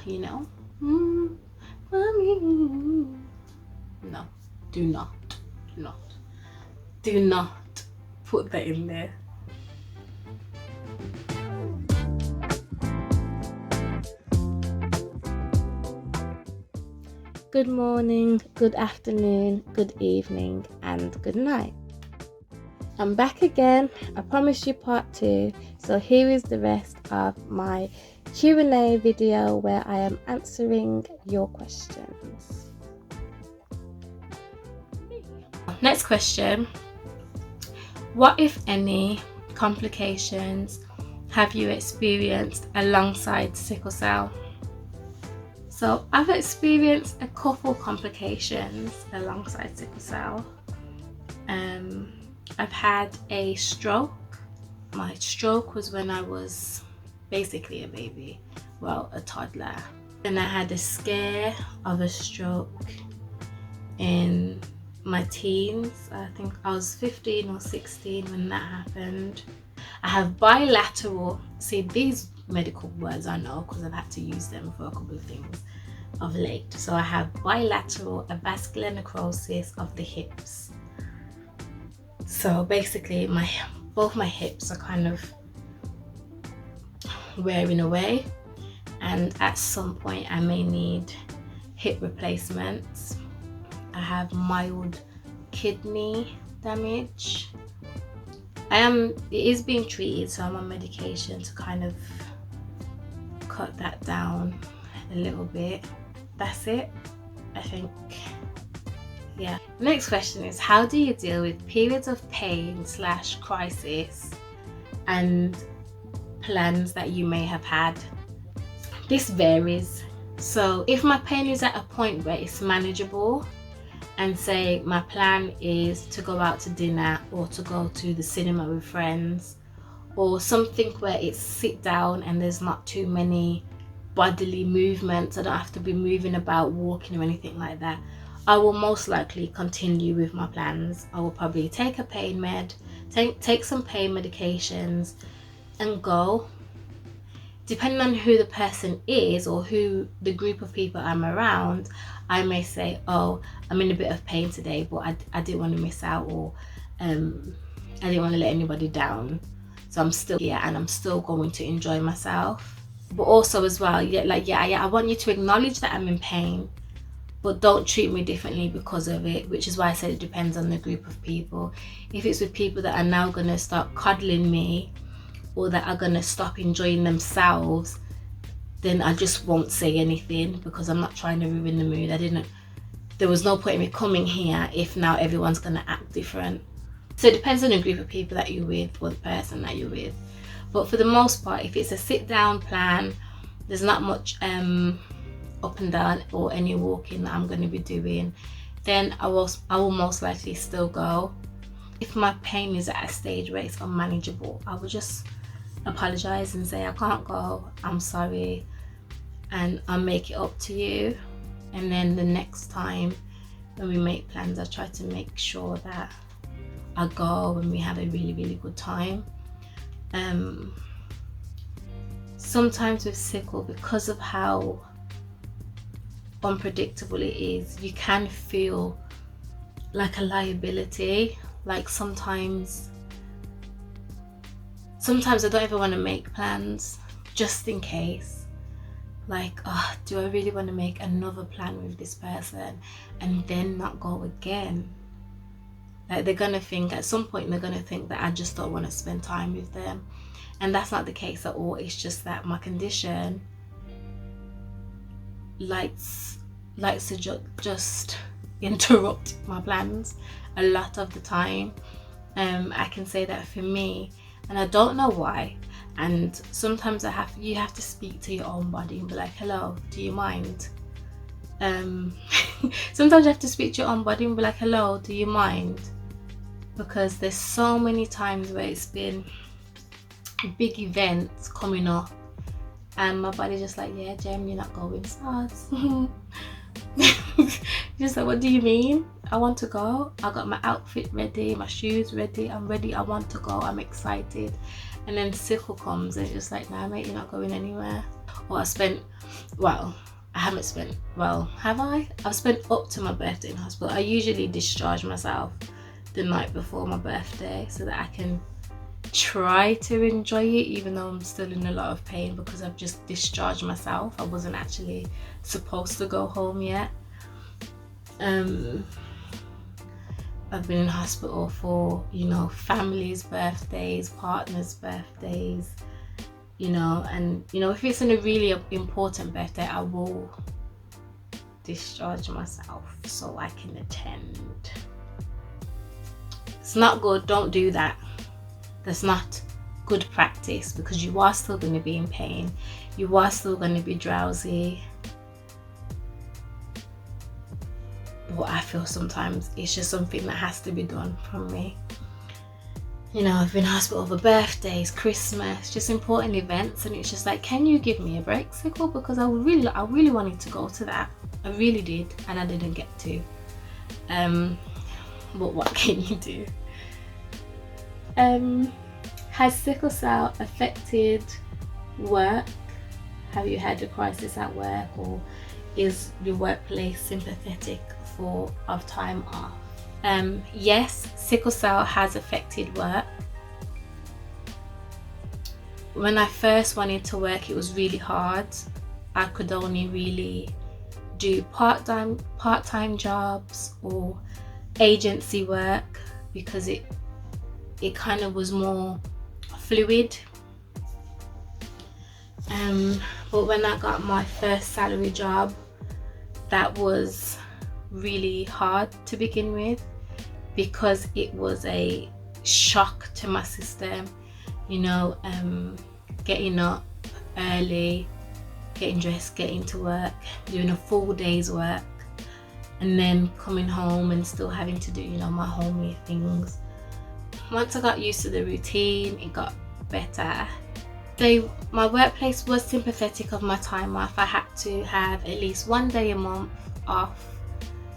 you know. Mommy. No, do not put that in there. Good morning, good afternoon, good evening, and good night. I'm back again. I promised you part 2, so here is the rest of my Q&A video where I am answering your questions. Next question. What, if any, complications have you experienced alongside sickle cell? So I've experienced a couple complications alongside sickle cell. I've had a stroke. My stroke was when I was basically a baby, well, a toddler. Then I had a scare of a stroke in my teens. I think I was 15 or 16 when that happened. I have bilateral, see, these medical words I know because I've had to use them for a couple of things of late. So I have bilateral avascular necrosis of the hips. So basically both my hips are kind of wearing away, and at some point I may need hip replacements. I have mild kidney damage. It is being treated, so I'm on medication to kind of cut that down a little bit. That's it, I think. Yeah. Next question is, how do you deal with periods of pain / crisis and plans that you may have had? This varies. So if my pain is at a point where it's manageable, and say my plan is to go out to dinner or to go to the cinema with friends, or something where it's sit down and there's not too many bodily movements, I don't have to be moving about, walking or anything like that, I will most likely continue with my plans. I will probably take a pain med, take some pain medications and go. Depending on who the person is or who the group of people I'm around, I may say, oh, I'm in a bit of pain today, but I didn't want to miss out, or I didn't want to let anybody down. So I'm still here and I'm still going to enjoy myself. But also as well, I want you to acknowledge that I'm in pain, but don't treat me differently because of it, which is why I said it depends on the group of people. If it's with people that are now going to start coddling me or that are going to stop enjoying themselves, then I just won't say anything because I'm not trying to ruin the mood. There was no point in me coming here if now everyone's going to act different. So it depends on the group of people that you're with or the person that you're with. But for the most part, if it's a sit down plan, there's not much up and down or any walking that I'm going to be doing, then I will most likely still go. If my pain is at a stage where it's unmanageable, I will just apologize and say I can't go, I'm sorry, and I'll make it up to you. And then the next time when we make plans, I try to make sure that I go and we have a really, really good time. Sometimes with sickle, because of how unpredictable it is, you can feel like a liability. Like sometimes I don't ever want to make plans just in case. Like, oh, do I really want to make another plan with this person and then not go again? Like they're gonna think at some point that I just don't want to spend time with them, and that's not the case at all. It's just that my condition likes to just interrupt my plans a lot of the time. I can say that for me, and I don't know why. And sometimes you have to speak to your own body and be like, hello, do you mind? Sometimes you have to speak to your own body and be like, hello, do you mind? Because there's so many times where it's been big events coming up and my body's just like, yeah, Jem, you're not going. Just like, what do you mean? I want to go. I got my outfit ready, my shoes ready, I'm ready, I want to go, I'm excited. And then sickle comes and it's just like, nah mate, you're not going anywhere. or I haven't spent, have I? I've spent up to my birthday in hospital. I usually discharge myself the night before my birthday so that I can try to enjoy it, even though I'm still in a lot of pain because I've just discharged myself. I wasn't actually supposed to go home yet. I've been in hospital for, families' birthdays, partners' birthdays, and if it's a really important birthday, I will discharge myself so I can attend. It's not good. Don't do that. That's not good practice, because you are still going to be in pain. You are still going to be drowsy. But I feel sometimes it's just something that has to be done from me. I've been in hospital for birthdays, Christmas, just important events, and it's just like, can you give me a break, Sickle? Because I really wanted to go to that. I really did, and I didn't get to. But what can you do? Has sickle cell affected work? Have you had a crisis at work, or is your workplace sympathetic of time off? Yes, sickle cell has affected work. When I first went into work, it was really hard. I could only really do part-time jobs or agency work because it kind of was more fluid. But when I got my first salary job, that was really hard to begin with because it was a shock to my system. Getting up early, getting dressed, getting to work, doing a full day's work, and then coming home and still having to do my homely things. Once I got used to the routine, it got better. My workplace was sympathetic of my time off. I had to have at least 1 day a month off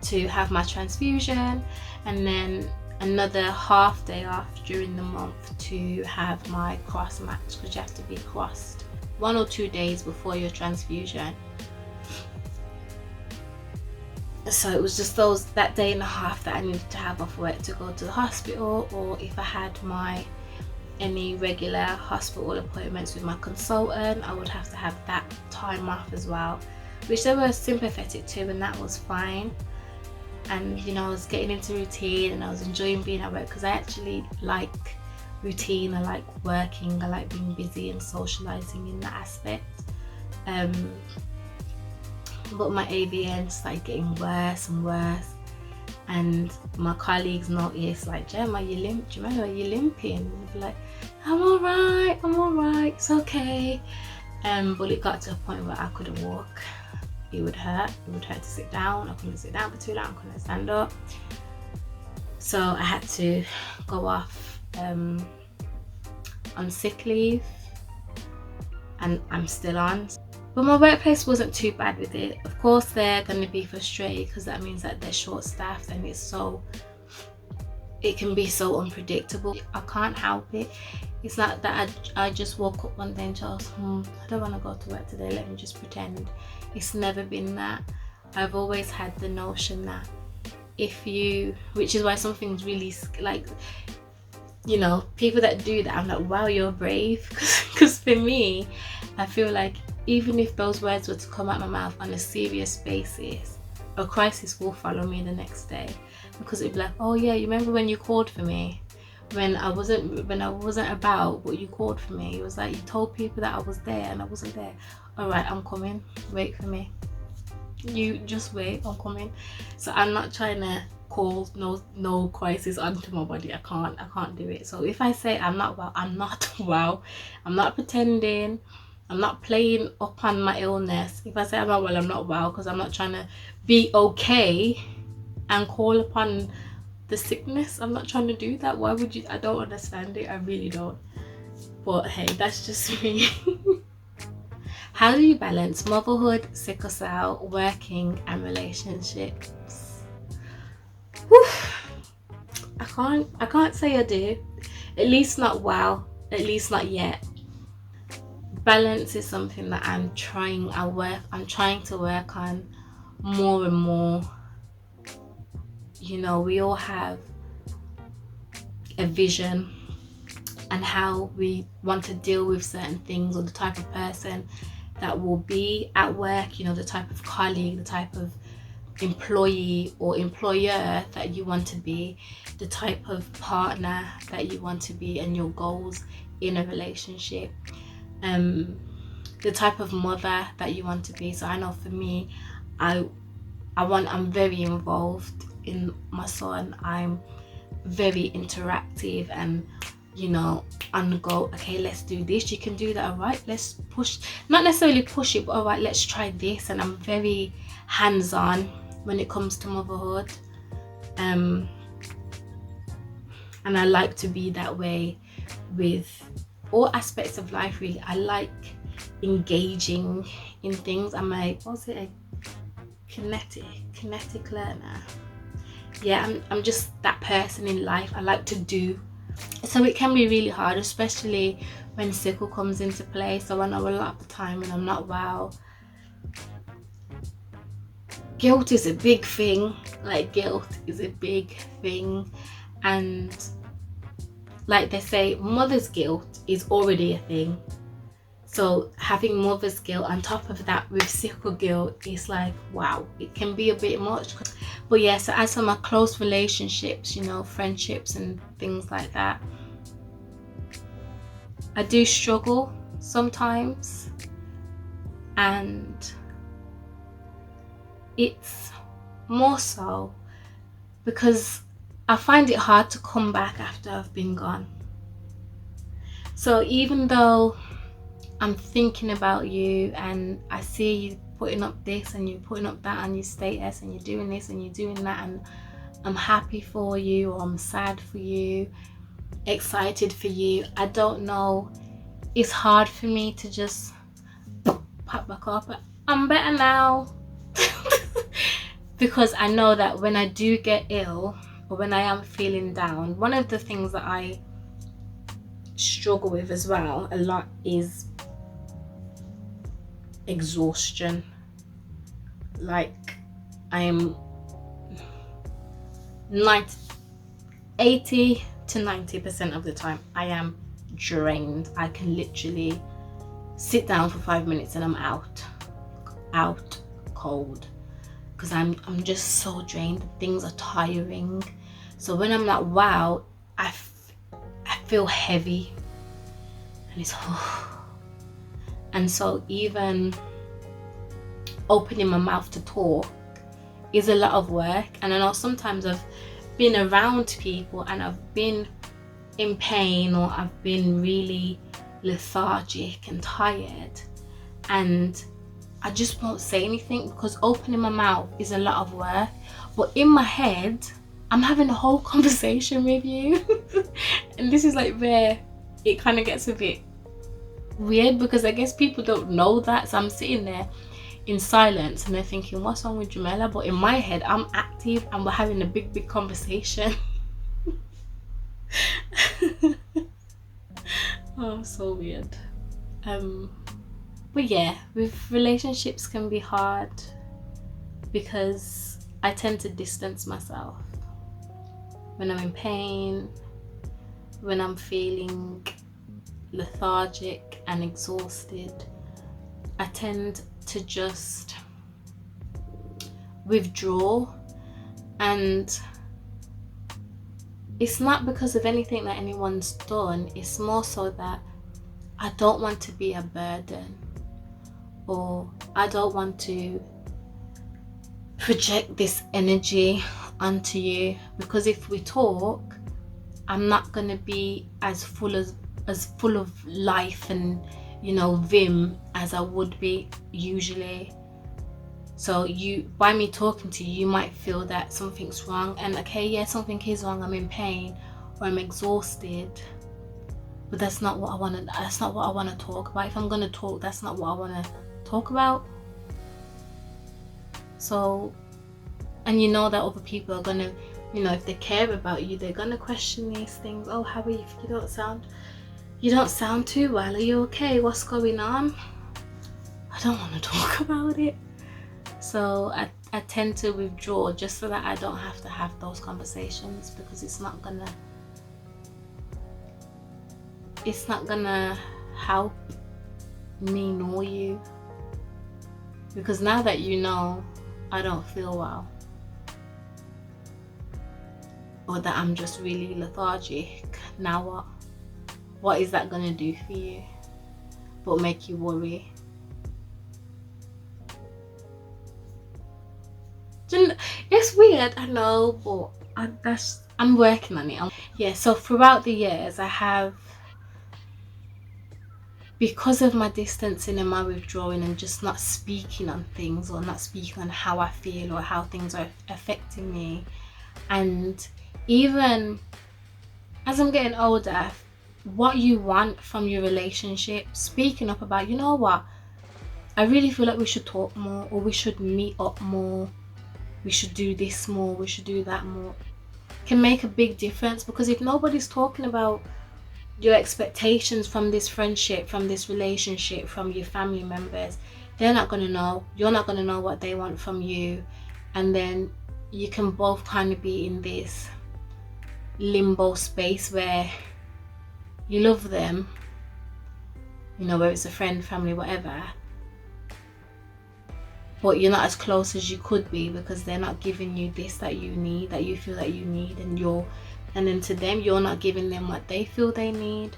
to have my transfusion, and then another half day off during the month to have my cross match, because you have to be crossed 1 or 2 days before your transfusion. So it was just that day and a half that I needed to have off work to go to the hospital, or if I had any regular hospital appointments with my consultant, I would have to have that time off as well, which they were sympathetic to, and that was fine. And I was getting into routine, and I was enjoying being at work because I actually like routine. I like working. I like being busy and socializing in that aspect. But my AVN started getting worse and worse, and my colleagues noticed, like, Jem, are you limping? Are you limping? I'd be like, I'm all right, it's okay. But it got to a point where I couldn't walk. It would hurt to sit down. I couldn't sit down for too long, I couldn't stand up. So I had to go off on sick leave, and I'm still on. But my workplace wasn't too bad with it. Of course, they're going to be frustrated because that means that they're short-staffed, and it can be so unpredictable. I can't help it. It's not that I just woke up one day and just, I don't want to go to work today, let me just pretend. It's never been that. I've always had the notion that which is why something's really, like, people that do that, I'm like, wow, you're brave. Because for me, I feel like even if those words were to come out my mouth on a serious basis, a crisis will follow me the next day, because it'd be like, oh yeah, you remember when you called for me when I wasn't about, but you called for me. It was like you told people that I was there and I wasn't there. All right, I'm coming, wait for me. You just wait, I'm coming. So I'm not trying to call no crisis onto my body. I can't do it. So if I say I'm not well, I'm not well. I'm not pretending. I'm not playing up on my illness. If I say I'm not well, I'm not well, because I'm not trying to be okay and call upon the sickness. I'm not trying to do that. Why would you? I don't understand it. I really don't. But hey, that's just me. How do you balance motherhood, sickle cell, working, and relationships? Whew. I can't say I do. At least not well. At least not yet. balance is something that I'm trying to work on more and more. You know, we all have a vision and how we want to deal with certain things, or the type of person that will be at work, you know, the type of colleague, the type of employee or employer that you want to be, the type of partner that you want to be, and your goals in a relationship, the type of mother that you want to be. So I know for me, I'm very involved in my son. I'm very interactive, and you know, on the go, okay, let's do this, you can do that, all right, let's push, not necessarily push it, but all right, let's try this. And I'm very hands-on when it comes to motherhood, and I like to be that way with all aspects of life, really. I like engaging in things. I'm a kinetic learner. Yeah, I'm just that person in life. I like to do. So it can be really hard, especially when Sickle comes into play. So I know a lot of the time when I'm not well, guilt is a big thing. Like, guilt is a big thing. And like they say, mother's guilt is already a thing. So having mother's guilt on top of that with Sickle guilt is like, wow, it can be a bit much. But yeah, so as for my close relationships, you know, friendships and things like that, I do struggle sometimes, and it's more so because I find it hard to come back after I've been gone. So even though I'm thinking about you and I see you putting up this and you're putting up that on your status and you're doing this and you're doing that, and I'm happy for you, or I'm sad for you, excited for you, I don't know, it's hard for me to just pop back up. I'm better now. Because I know that when I do get ill, or when I am feeling down, one of the things that I struggle with as well a lot is exhaustion. Like, I'm 80 to 90% of the time I am drained. I can literally sit down for 5 minutes and I'm out cold, because I'm just so drained. Things are tiring. So when I'm not well, I feel heavy, and it's and so even opening my mouth to talk is a lot of work. And I know sometimes I've been around people and I've been in pain, or I've been really lethargic and tired, and I just won't say anything because opening my mouth is a lot of work. But in my head, I'm having a whole conversation with you. And this is like where it kind of gets a bit weird, because I guess people don't know that. So I'm sitting there in silence and they're thinking, what's wrong with Jamela? But in my head, I'm active and we're having a big conversation. Oh, so weird. But yeah, with relationships can be hard because I tend to distance myself when I'm in pain, when I'm feeling lethargic and exhausted. I tend to just withdraw, and it's not because of anything that anyone's done. It's more so that I don't want to be a burden, or I don't want to project this energy onto you, because if we talk, I'm not going to be as full of life and, you know, vim as I would be usually. So by me talking to you, you might feel that something's wrong, and okay, yeah, something is wrong, I'm in pain or I'm exhausted, but that's not what I want to talk about. If I'm going to talk, that's not what I want to talk about. So, and you know that other people are going to, you know, if they care about you, they're going to question these things. Oh, how are you? You don't sound You don't sound too well. Are you okay? What's going on? I don't want to talk about it. So I tend to withdraw just so that I don't have to have those conversations, because it's not gonna help me nor you. Because now that you know I don't feel well, or that I'm just really lethargic, now what? What is that gonna do for you but make you worry? It's weird, I know, but I'm working on it. Yeah, so throughout the years, I have, because of my distancing and my withdrawing and just not speaking on things, or not speaking on how I feel or how things are affecting me, and even as I'm getting older, what you want from your relationship, speaking up about, you know what, I really feel like we should talk more, or we should meet up more, we should do this more, we should do that more, can make a big difference. Because if nobody's talking about your expectations from this friendship, from this relationship, from your family members, they're not going to know. You're not going to know what they want from you. And then you can both kind of be in this limbo space where you love them, you know, whether it's a friend, family, whatever, but you're not as close as you could be, because they're not giving you this that you need, that you feel that you need, and then to them, you're not giving them what they feel they need.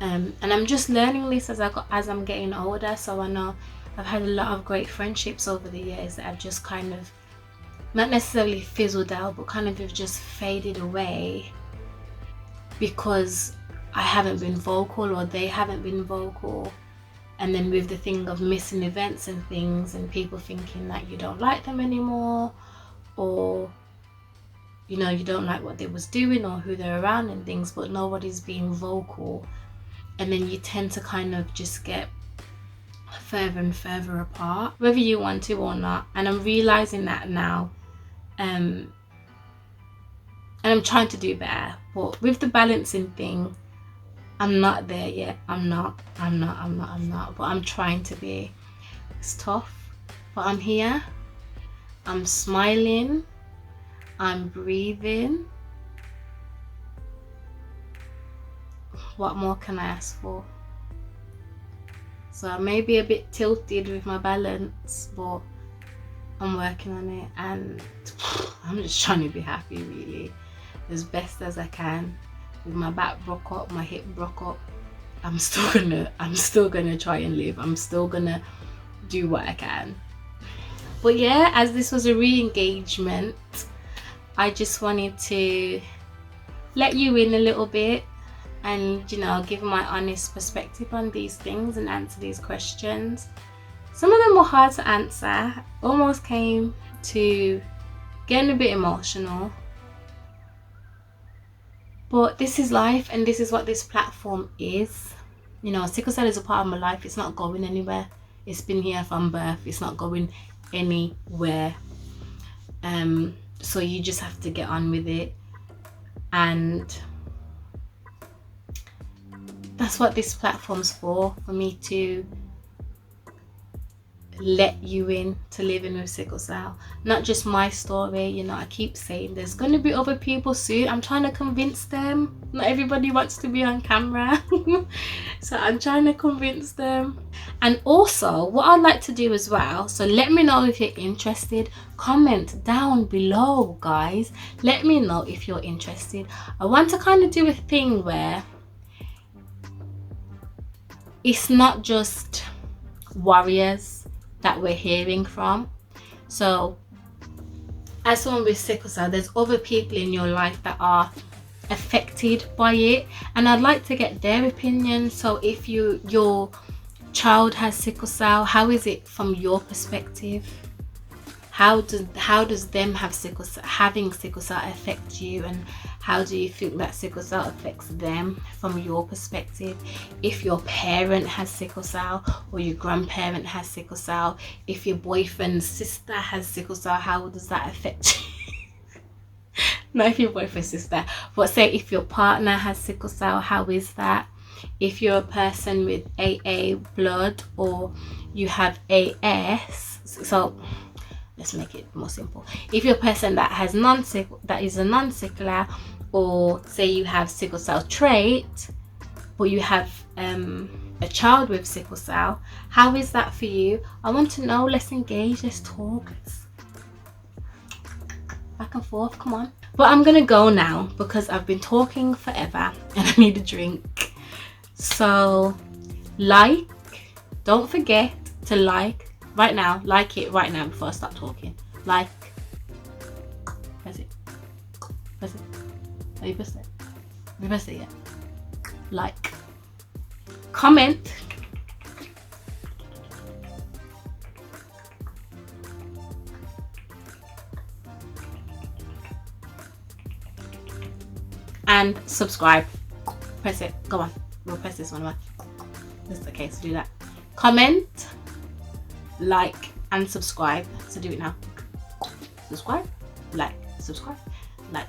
And I'm just learning this as I'm getting older. So I know I've had a lot of great friendships over the years that have just kind of not necessarily fizzled out, but kind of have just faded away because I haven't been vocal, or they haven't been vocal. And then with the thing of missing events and things, and people thinking that you don't like them anymore, or you know, you don't like what they was doing or who they're around and things, but nobody's being vocal, and then you tend to kind of just get further and further apart, whether you want to or not. And I'm realizing that now, and I'm trying to do better. But with the balancing thing, I'm not there yet. I'm not. But I'm trying to be. It's tough, but I'm here. I'm smiling. I'm breathing. What more can I ask for? So I may be a bit tilted with my balance, but I'm working on it, and I'm just trying to be happy, really, as best as I can. With my back broke up, my hip broke up, I'm still gonna try and live. I'm still gonna do what I can. But yeah, as this was a re-engagement, I just wanted to let you in a little bit and, you know, give my honest perspective on these things and answer these questions. Some of them were hard to answer, almost came to getting a bit emotional. But this is life, and this is what this platform is. You know, sickle cell is a part of my life. It's not going anywhere. It's been here from birth. It's not going anywhere. So you just have to get on with it. And that's what this platform's for me to let you in to living with sickle cell. Not just my story, you know, I keep saying there's going to be other people soon. I'm trying to convince them. Not everybody wants to be on camera. So I'm trying to convince them. And also what I'd like to do as well, so let me know if you're interested. Comment down below, guys. Let me know if you're interested. I want to kind of do a thing where it's not just warriors that we're hearing from. So as someone with sickle cell, there's other people in your life that are affected by it, and I'd like to get their opinion. So if your child has sickle cell, how is it from your perspective? How does them having sickle cell affect you, and how do you think that sickle cell affects them from your perspective? If your parent has sickle cell, or your grandparent has sickle cell, if your boyfriend's sister has sickle cell, how does that affect you? Not if your boyfriend's sister, but say if your partner has sickle cell, how is that? If you're a person with AA blood or you have AS, so let's make it more simple. If you're a person that has that is a non-sickler, or say you have sickle cell trait, but you have a child with sickle cell, how is that for you? I want to know. Let's engage, let's talk, let's back and forth, come on. But I'm gonna go now because I've been talking forever and I need a drink. So don't forget to like right now, like it right now before I start talking. Like, press it. Oh, you pressed it? You pressed it yet? Like, comment, and subscribe. Press it. Go on. We'll press this one. Just okay, so do that. Comment, like, and subscribe. So do it now. Subscribe, like, subscribe, like.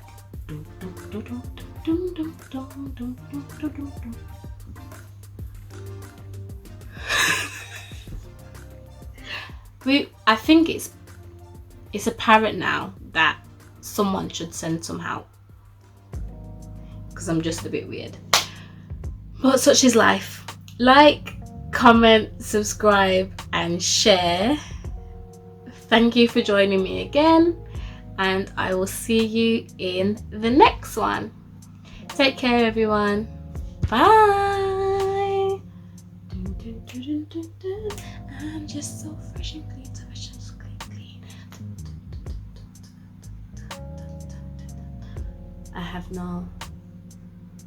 I think it's apparent now that someone should send some help, because I'm just a bit weird. But such is life. Like, comment, subscribe, and share. Thank you for joining me again, and I will see you in the next one. Take care, everyone. Bye. I'm just so fresh and clean, so fresh and clean.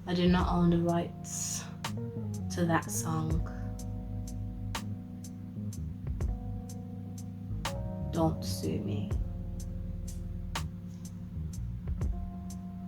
I do not own the rights to that song. Don't sue me.